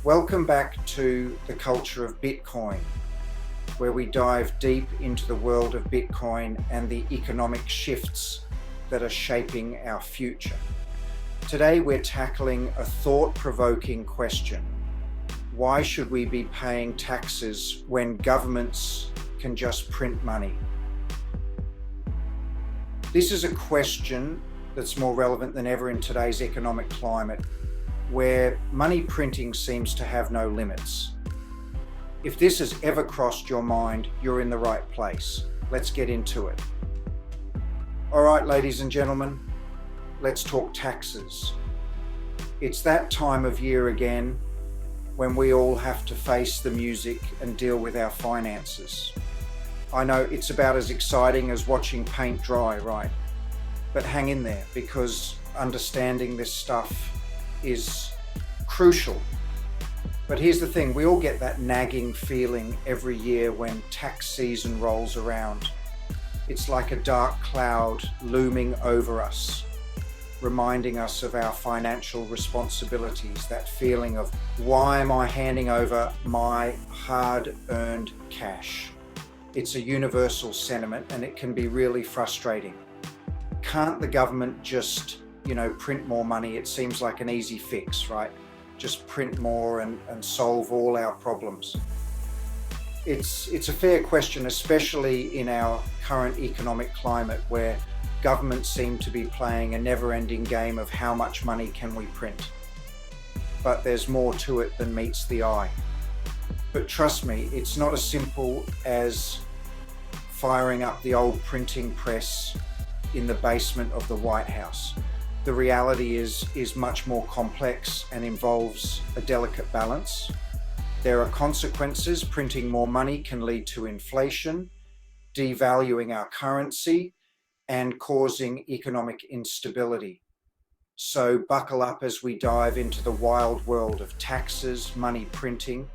Welcome back to the culture of Bitcoin, where we dive deep into the world of Bitcoin and the economic shifts that are shaping our future. Today we're tackling a thought-provoking question. Why should we be paying taxes when governments can just print money? This is a question that's more relevant than ever in today's economic climate, where money printing seems to have no limits. If this has ever crossed your mind, you're in the right place. Let's get into it. All right, ladies and gentlemen, let's talk taxes. It's that time of year again when we all have to face the music and deal with our finances. I know it's about as exciting as watching paint dry, right? But hang in there, because understanding this stuff is crucial. But here's the thing, we all get that nagging feeling every year when tax season rolls around. It's like a dark cloud looming over us, reminding us of our financial responsibilities, that feeling of, why am I handing over my hard-earned cash? It's a universal sentiment, and it can be really frustrating. Can't the government just, print more money? It seems like an easy fix, right? Just print more and solve all our problems. It's a fair question, especially in our current economic climate, where governments seem to be playing a never-ending game of how much money can we print. But there's more to it than meets the eye. But trust me, it's not as simple as firing up the old printing press in the basement of the White House. The reality is much more complex and involves a delicate balance. There are consequences. Printing more money can lead to inflation, devaluing our currency, and causing economic instability. So buckle up as we dive into the wild world of taxes, money printing,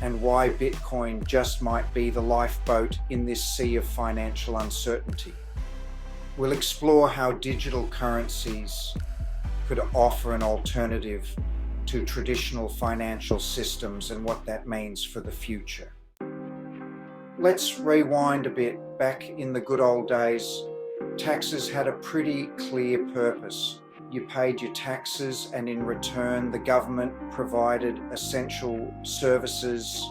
and why Bitcoin just might be the lifeboat in this sea of financial uncertainty. We'll explore how digital currencies could offer an alternative to traditional financial systems and what that means for the future. Let's rewind a bit. Back in the good old days, taxes had a pretty clear purpose. You paid your taxes, and in return, the government provided essential services,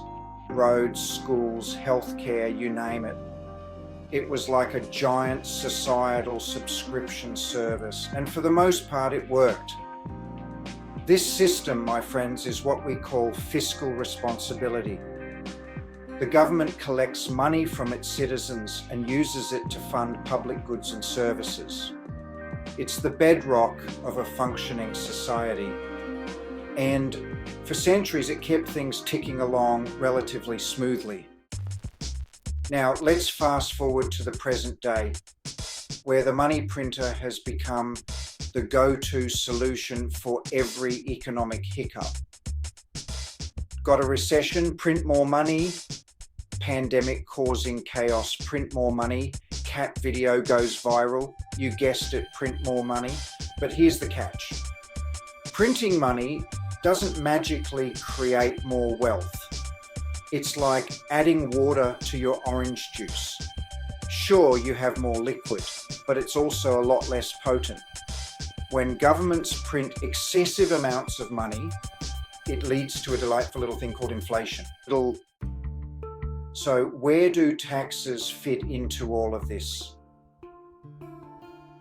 roads, schools, healthcare, you name it. It was like a giant societal subscription service, and for the most part it worked. This system, my friends, is what we call fiscal responsibility. The government collects money from its citizens and uses it to fund public goods and services. It's the bedrock of a functioning society, and for centuries it kept things ticking along relatively smoothly. Now, let's fast forward to the present day, where the money printer has become the go-to solution for every economic hiccup. Got a recession? Print more money. Pandemic causing chaos? Print more money. Cat video goes viral? You guessed it, print more money. But here's the catch. Printing money doesn't magically create more wealth. It's like adding water to your orange juice. Sure, you have more liquid, but it's also a lot less potent. When governments print excessive amounts of money, it leads to a delightful little thing called inflation. So where do taxes fit into all of this?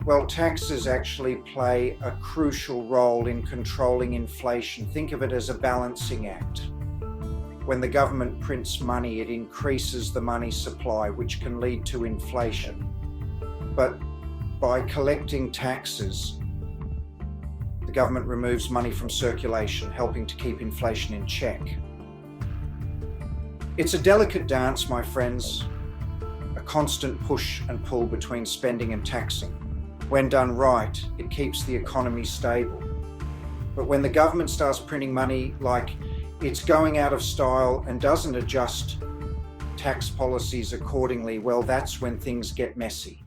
Well, taxes actually play a crucial role in controlling inflation. Think of it as a balancing act. When the government prints money, it increases the money supply, which can lead to inflation. But by collecting taxes, the government removes money from circulation, helping to keep inflation in check. It's a delicate dance, my friends, a constant push and pull between spending and taxing. When done right, it keeps the economy stable. But when the government starts printing money like it's going out of style and doesn't adjust tax policies accordingly, well, that's when things get messy.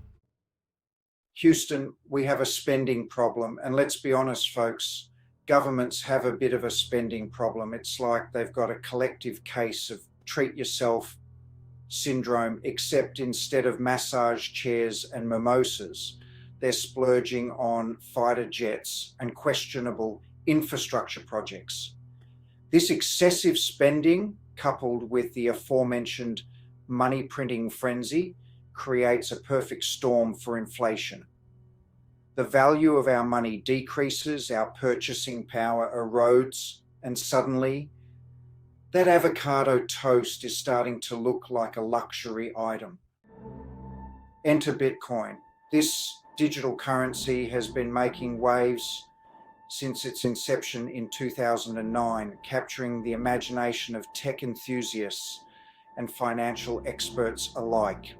Houston, we have a spending problem, and let's be honest, folks, governments have a bit of a spending problem. It's like they've got a collective case of treat yourself syndrome, except instead of massage chairs and mimosas, they're splurging on fighter jets and questionable infrastructure projects. This excessive spending, coupled with the aforementioned money printing frenzy, creates a perfect storm for inflation. The value of our money decreases, our purchasing power erodes, and suddenly that avocado toast is starting to look like a luxury item. Enter Bitcoin. This digital currency has been making waves since its inception in 2009, capturing the imagination of tech enthusiasts and financial experts alike.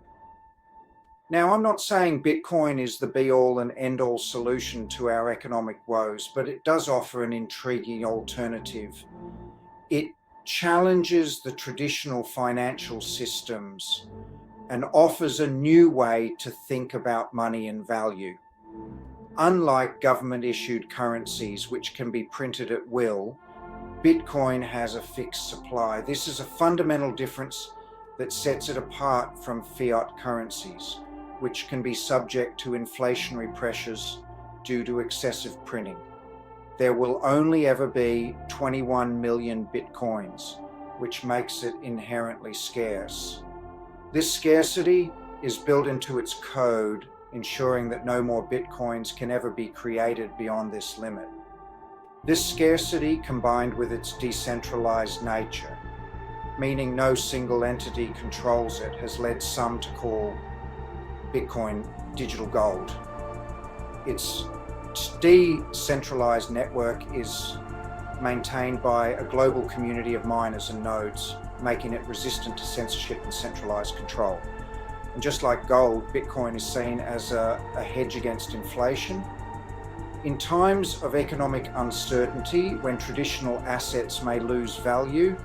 Now, I'm not saying Bitcoin is the be-all and end-all solution to our economic woes, but it does offer an intriguing alternative. It challenges the traditional financial systems and offers a new way to think about money and value. Unlike government-issued currencies, which can be printed at will, Bitcoin has a fixed supply. This is a fundamental difference that sets it apart from fiat currencies, which can be subject to inflationary pressures due to excessive printing. There will only ever be 21 million Bitcoins, which makes it inherently scarce. This scarcity is built into its code, ensuring that no more Bitcoins can ever be created beyond this limit. This scarcity, combined with its decentralized nature, meaning no single entity controls it, has led some to call Bitcoin digital gold. Its decentralized network is maintained by a global community of miners and nodes, making it resistant to censorship and centralized control. And just like gold, Bitcoin is seen as a hedge against inflation. In times of economic uncertainty, when traditional assets may lose value,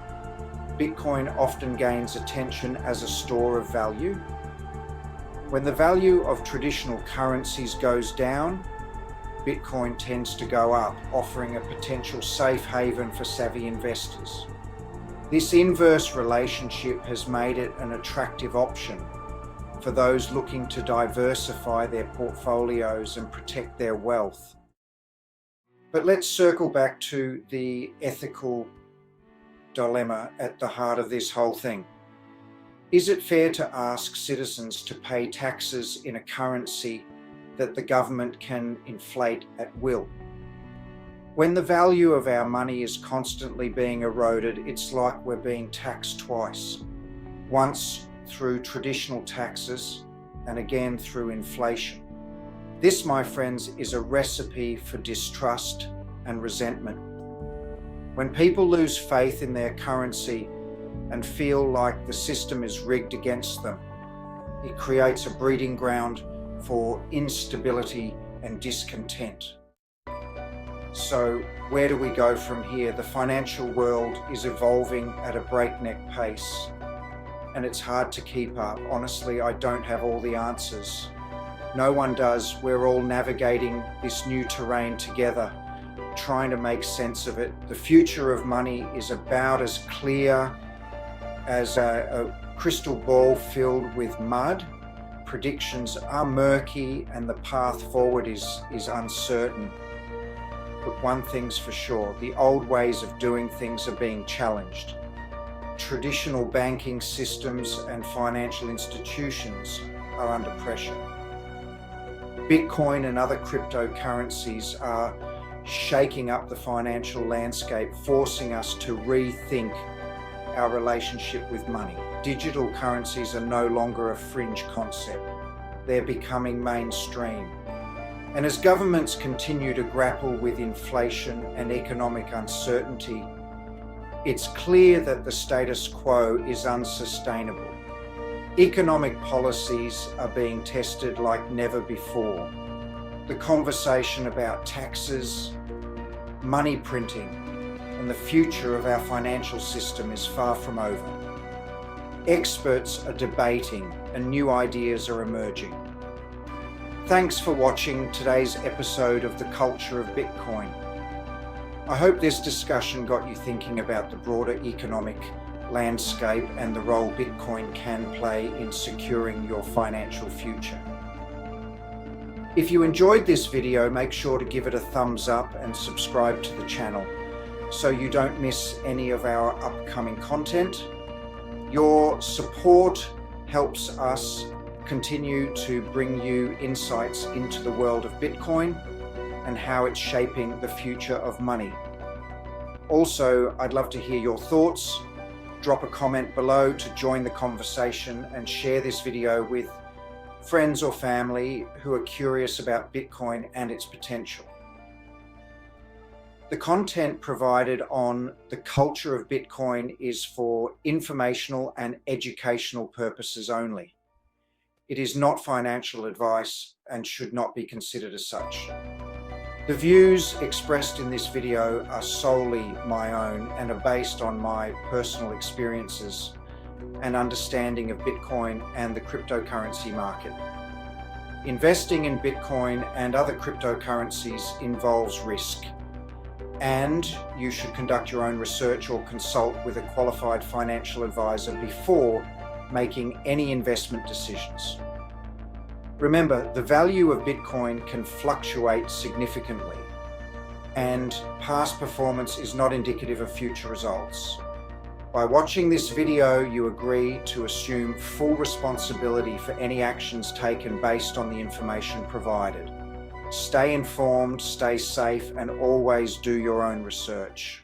Bitcoin often gains attention as a store of value. When the value of traditional currencies goes down, Bitcoin tends to go up, offering a potential safe haven for savvy investors. This inverse relationship has made it an attractive option for those looking to diversify their portfolios and protect their wealth. But let's circle back to the ethical dilemma at the heart of this whole thing. Is it fair to ask citizens to pay taxes in a currency that the government can inflate at will? When the value of our money is constantly being eroded, it's like we're being taxed twice. Once through traditional taxes and again through inflation. This, my friends, is a recipe for distrust and resentment. When people lose faith in their currency and feel like the system is rigged against them, it creates a breeding ground for instability and discontent. So where do we go from here? The financial world is evolving at a breakneck pace, and it's hard to keep up. Honestly, I don't have all the answers. No one does. We're all navigating this new terrain together, trying to make sense of it. The future of money is about as clear as a crystal ball filled with mud. Predictions are murky and the path forward is uncertain. But one thing's for sure, the old ways of doing things are being challenged. Traditional banking systems and financial institutions are under pressure. Bitcoin and other cryptocurrencies are shaking up the financial landscape, forcing us to rethink our relationship with money. Digital currencies are no longer a fringe concept. They're becoming mainstream. And as governments continue to grapple with inflation and economic uncertainty, it's clear that the status quo is unsustainable. Economic policies are being tested like never before. The conversation about taxes, money printing, and the future of our financial system is far from over. Experts are debating and new ideas are emerging. Thanks for watching today's episode of The Culture of Bitcoin. I hope this discussion got you thinking about the broader economic landscape and the role Bitcoin can play in securing your financial future. If you enjoyed this video, make sure to give it a thumbs up and subscribe to the channel so you don't miss any of our upcoming content. Your support helps us continue to bring you insights into the world of Bitcoin and how it's shaping the future of money. Also, I'd love to hear your thoughts. Drop a comment below to join the conversation and share this video with friends or family who are curious about Bitcoin and its potential. The content provided on the culture of Bitcoin is for informational and educational purposes only. It is not financial advice and should not be considered as such. The views expressed in this video are solely my own and are based on my personal experiences and understanding of Bitcoin and the cryptocurrency market. Investing in Bitcoin and other cryptocurrencies involves risk, and you should conduct your own research or consult with a qualified financial advisor before making any investment decisions. Remember, the value of Bitcoin can fluctuate significantly, and past performance is not indicative of future results. By watching this video, you agree to assume full responsibility for any actions taken based on the information provided. Stay informed, stay safe, and always do your own research.